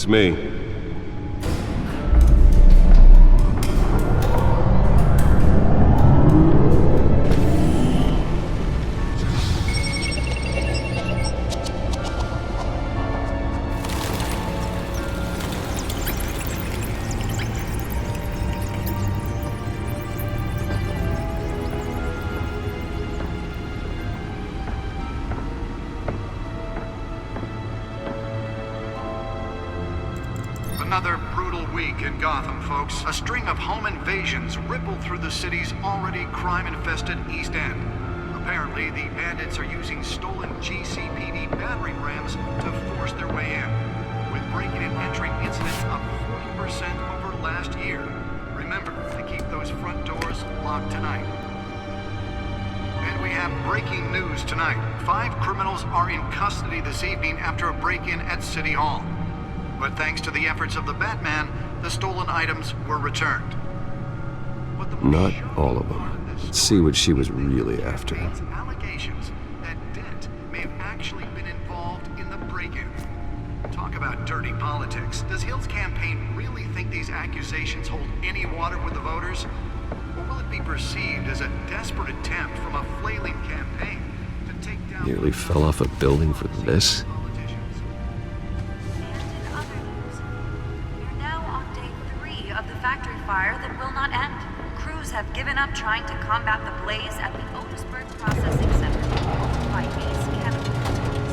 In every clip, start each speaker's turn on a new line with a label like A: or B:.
A: It's me.
B: Another brutal week in Gotham, folks. A string of home invasions rippled through the city's already crime-infested East End. Apparently, the bandits are using stolen GCPD battering rams to force their way in, with breaking and entering incidents up 40% over last year. Remember to keep those front doors locked tonight. And we have breaking news tonight. 5 criminals are in custody this evening after a break-in at City Hall. But thanks to the efforts of the Batman, the stolen items were returned.
A: Not all of them. Let's see what she was really after.
B: Allegations that Dent may have actually been involved in the break-in. Talk about dirty politics. Does Hill's campaign really think these accusations hold any water with the voters? Or will it be perceived as a desperate attempt from a flailing campaign to take down...
A: Nearly fell off a building for this?
C: Of the factory fire that will not end. Crews have given up trying to combat the blaze at the Otisburg Processing Center, owned by Ace Chemical.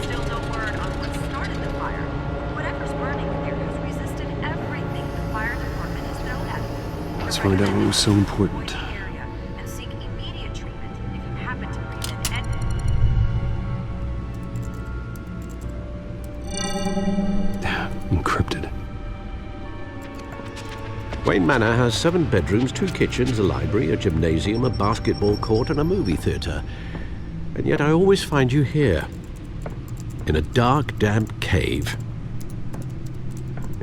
C: Still no word on what started the fire. Whatever's burning there has resisted everything the fire department has thrown at it.
A: Let's find out what was so important.
C: And seek immediate treatment if you happen to breathe in
A: Encrypted.
D: Wayne Manor has 7 bedrooms, 2 kitchens, a library, a gymnasium, a basketball court, and a movie theater. And yet I always find you here, in a dark, damp cave,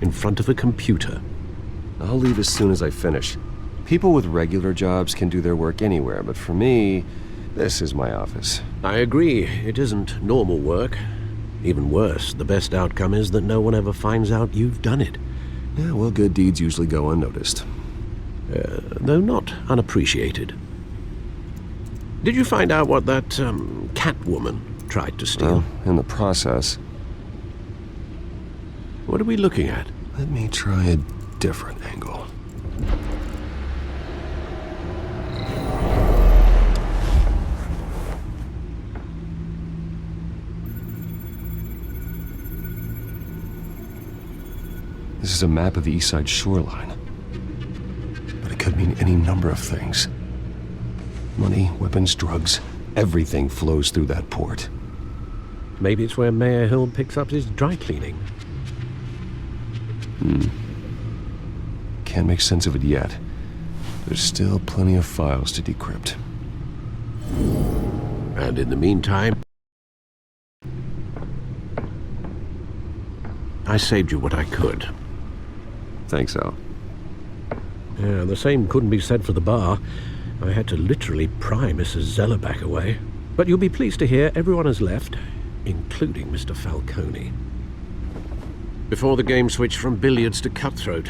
D: in front of a computer.
A: I'll leave as soon as I finish. People with regular jobs can do their work anywhere, but for me, this is my office.
D: I agree, it isn't normal work. Even worse, the best outcome is that no one ever finds out you've done it.
A: Yeah, well, good deeds usually go unnoticed.
D: Though not unappreciated. Did you find out what that, Catwoman tried to steal?
A: Well, in the process.
D: What are we looking at?
A: Let me try a different angle. This is a map of the East Side shoreline. But it could mean any number of things. Money, weapons, drugs, everything flows through that port.
D: Maybe it's where Mayor Hill picks up his dry cleaning.
A: Can't make sense of it yet. There's still plenty of files to decrypt.
D: And in the meantime, I saved you what I could.
A: Thanks, Al.
D: Yeah, the same couldn't be said for the bar. I had to literally pry Mrs. Zellerback away. But you'll be pleased to hear everyone has left, including Mr. Falcone. Before the game switched from billiards to cutthroat.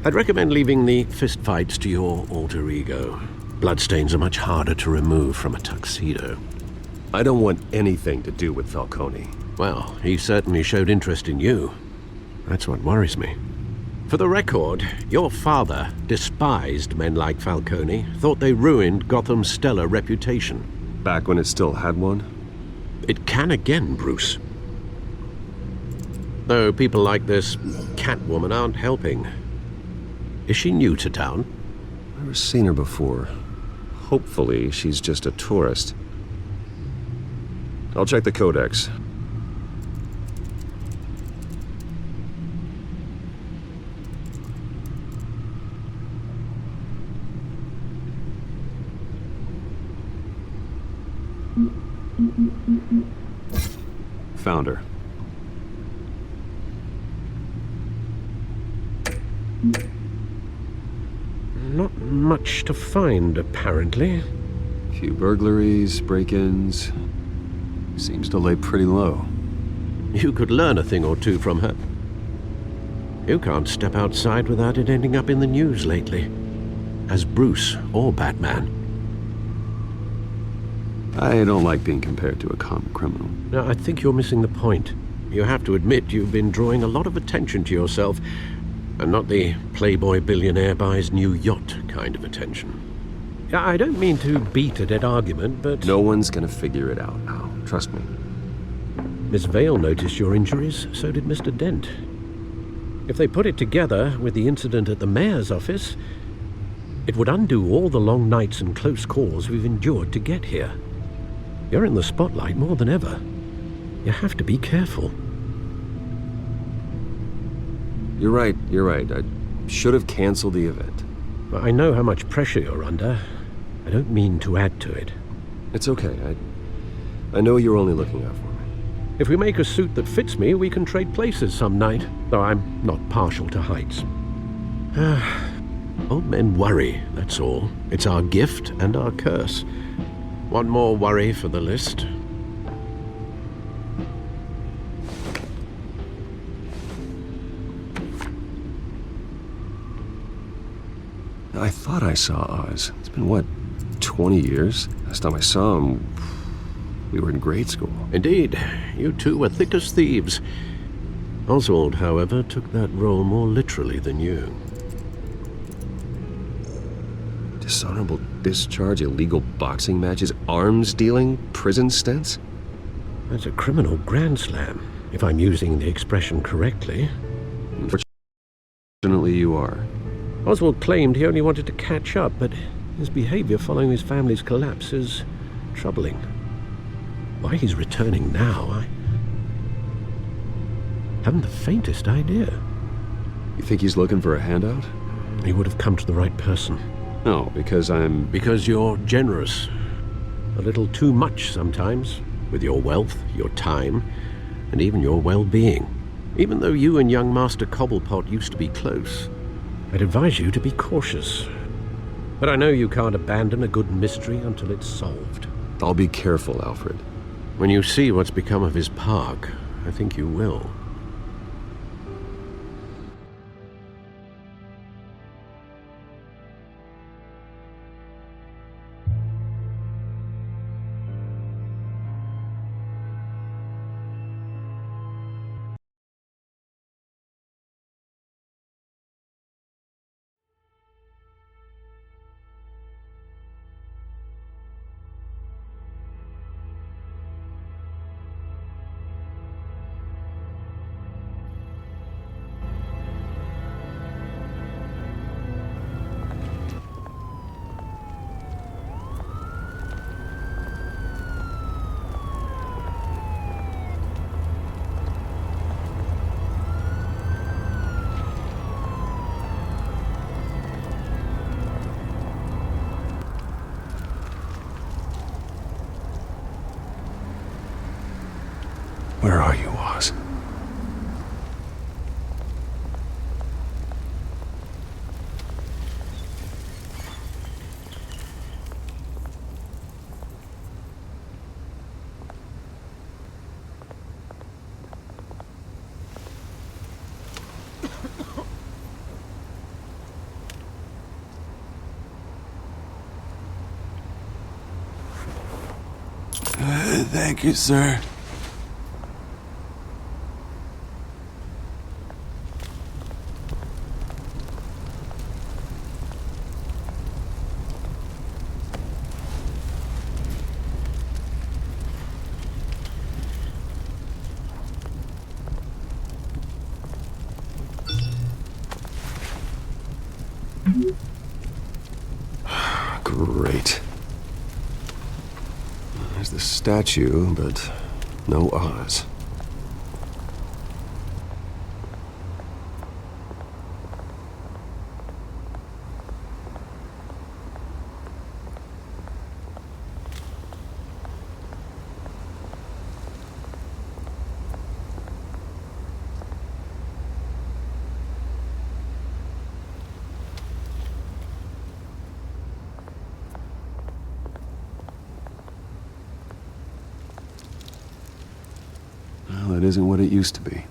D: I'd recommend leaving the fistfights to your alter ego. Bloodstains are much harder to remove from a tuxedo.
A: I don't want anything to do with Falcone.
D: Well, he certainly showed interest in you. That's what worries me. For the record, your father despised men like Falcone, thought they ruined Gotham's stellar reputation.
A: Back when it still had one?
D: It can again, Bruce. Though people like this Catwoman aren't helping. Is she new to town?
A: Never seen her before. Hopefully, she's just a tourist. I'll check the codex. Found her.
D: Not much to find, apparently.
A: Few burglaries, break-ins. Seems to lay pretty low.
D: You could learn a thing or two from her. You can't step outside without it ending up in the news lately. As Bruce or Batman.
A: I don't like being compared to a common criminal.
D: No, I think you're missing the point. You have to admit you've been drawing a lot of attention to yourself, and not the playboy billionaire buys new yacht kind of attention. I don't mean to beat a dead argument, but...
A: No one's gonna figure it out, Al. Trust me.
D: Miss Vale noticed your injuries, so did Mr. Dent. If they put it together with the incident at the mayor's office, it would undo all the long nights and close calls we've endured to get here. You're in the spotlight more than ever. You have to be careful.
A: You're right. I should have canceled the event.
D: I know how much pressure you're under. I don't mean to add to it.
A: It's okay. I know you're only looking out for me.
D: If we make a suit that fits me, we can trade places some night, though I'm not partial to heights. Old men worry, that's all. It's our gift and our curse. One more worry for the list.
A: I thought I saw Oz. It's been, what, 20 years? Last time I saw him, we were in grade school.
D: Indeed, you two were thick as thieves. Oswald, however, took that role more literally than you.
A: Dishonorable discharge, illegal boxing matches, arms dealing, prison stints?
D: That's a criminal grand slam, if I'm using the expression correctly.
A: Unfortunately, you are.
D: Oswald claimed he only wanted to catch up, but his behavior following his family's collapse is troubling. Why he's returning now, I haven't the faintest idea.
A: You think he's looking for a handout?
D: He would have come to the right person.
A: No, because I'm...
D: Because you're generous. A little too much sometimes, with your wealth, your time, and even your well-being. Even though you and young Master Cobblepot used to be close, I'd advise you to be cautious. But I know you can't abandon a good mystery until it's solved.
A: I'll be careful, Alfred.
D: When you see what's become of his park, I think you will.
A: Where are you, Oz?
E: Thank you, sir.
A: Great. There's the statue, but no Oz. Well, it isn't what it used to be.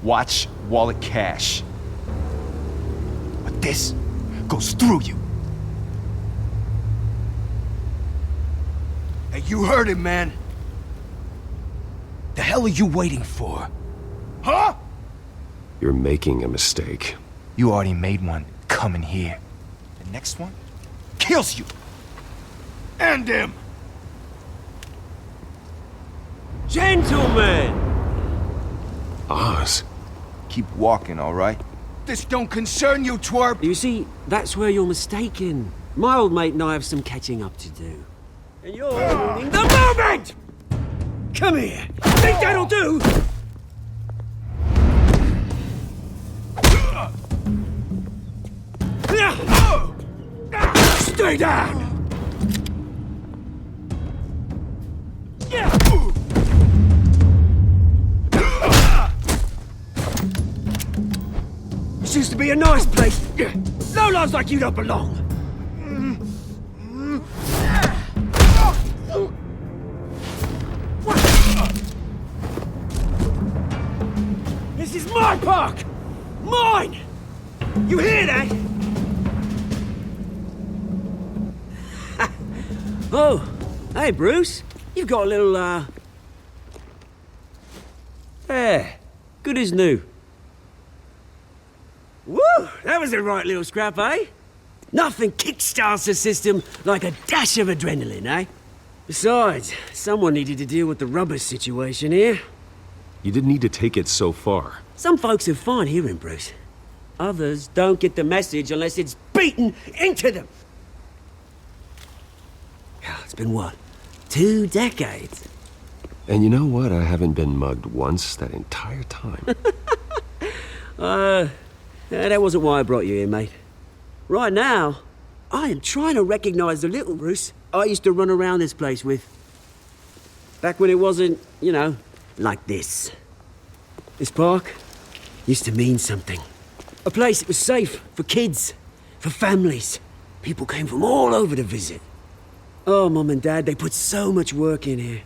F: Watch, wallet, cash. But this goes through you.
G: Hey, you heard him, man.
F: The hell are you waiting for? Huh?
A: You're making a mistake.
F: You already made one coming here. The next one kills you.
G: End him!
H: Gentlemen!
A: Oz?
F: Keep walking, all right?
G: This don't concern you, twerp!
H: You see, that's where you're mistaken. My old mate and I have some catching up to do. And you're ruining the moment! Come here! Think that'll do? Stay down! This used to be a nice place. No lives like you don't belong. This is my park! Mine! You hear that? Oh, hey, Bruce. You've got a little, There. Good as new. Woo! That was a right little scrap, eh? Nothing kickstarts the system like a dash of adrenaline, eh? Besides, someone needed to deal with the rubber situation here.
A: You didn't need to take it so far.
H: Some folks are fine hearing, Bruce. Others don't get the message unless it's beaten into them. It's been what? 2 decades?
A: And you know what? I haven't been mugged once that entire time.
H: That wasn't why I brought you here, mate. Right now, I am trying to recognize the little Bruce I used to run around this place with. Back when it wasn't, you know, like this. This park used to mean something. A place that was safe for kids, for families. People came from all over to visit. Oh, Mum and Dad, they put so much work in here.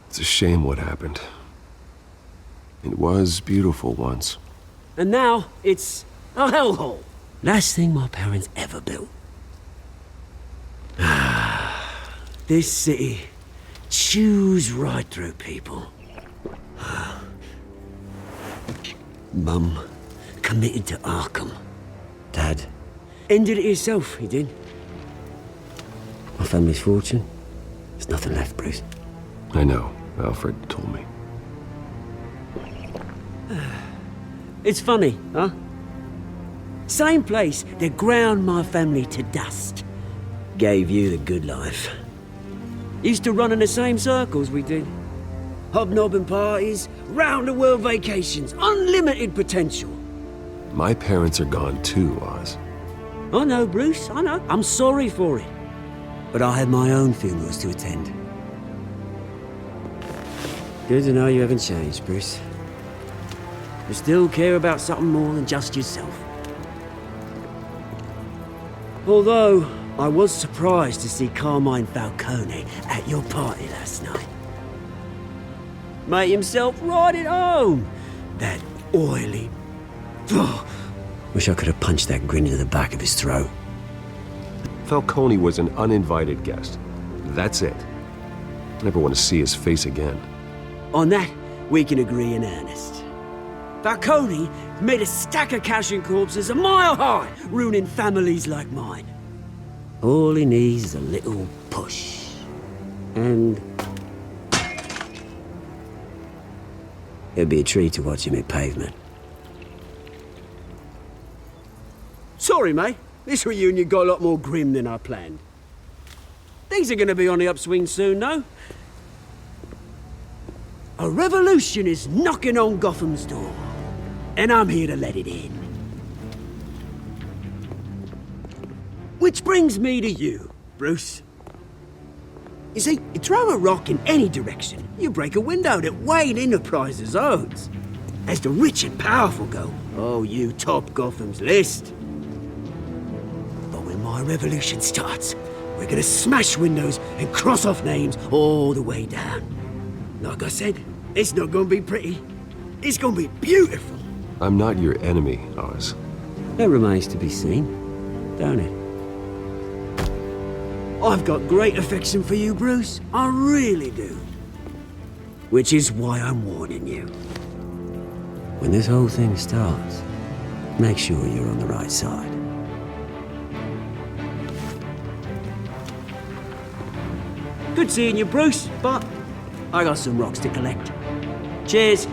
A: It's a shame what happened. It was beautiful once.
H: And now, it's a hellhole. Last thing my parents ever built. This city chews right through people. Mum committed to Arkham. Dad ended it himself, he did. My family's fortune, there's nothing left, Bruce.
A: I know. Alfred told me.
H: It's funny, huh? Same place that ground my family to dust gave you the good life. Used to run in the same circles we did. Hobnobbing parties, round-the-world vacations, unlimited potential.
A: My parents are gone too, Oz.
H: I know, Bruce, I know. I'm sorry for it. But I had my own funerals to attend. Good to know you haven't changed, Bruce. You still care about something more than just yourself. Although, I was surprised to see Carmine Falcone at your party last night. Made himself right at home. That oily... Oh, wish I could have punched that grin into the back of his throat.
A: Falcone was an uninvited guest. That's it. I never want to see his face again.
H: On that, we can agree in earnest. Falcone made a stack of cash and corpses a mile high, ruining families like mine. All he needs is a little push. And... it'd be a treat to watch him hit pavement. Sorry, mate. This reunion got a lot more grim than I planned. Things are gonna be on the upswing soon, though. A revolution is knocking on Gotham's door, and I'm here to let it in. Which brings me to you, Bruce. You see, you throw a rock in any direction, you break a window that Wayne Enterprises owns. As the rich and powerful go, oh, you top Gotham's list. But when my revolution starts, we're gonna smash windows and cross off names all the way down. Like I said, it's not gonna be pretty. It's gonna be beautiful.
A: I'm not your enemy, Oz.
H: That remains to be seen, don't it? I've got great affection for you, Bruce. I really do. Which is why I'm warning you. When this whole thing starts, make sure you're on the right side. Good seeing you, Bruce, but I got some rocks to collect. Cheers.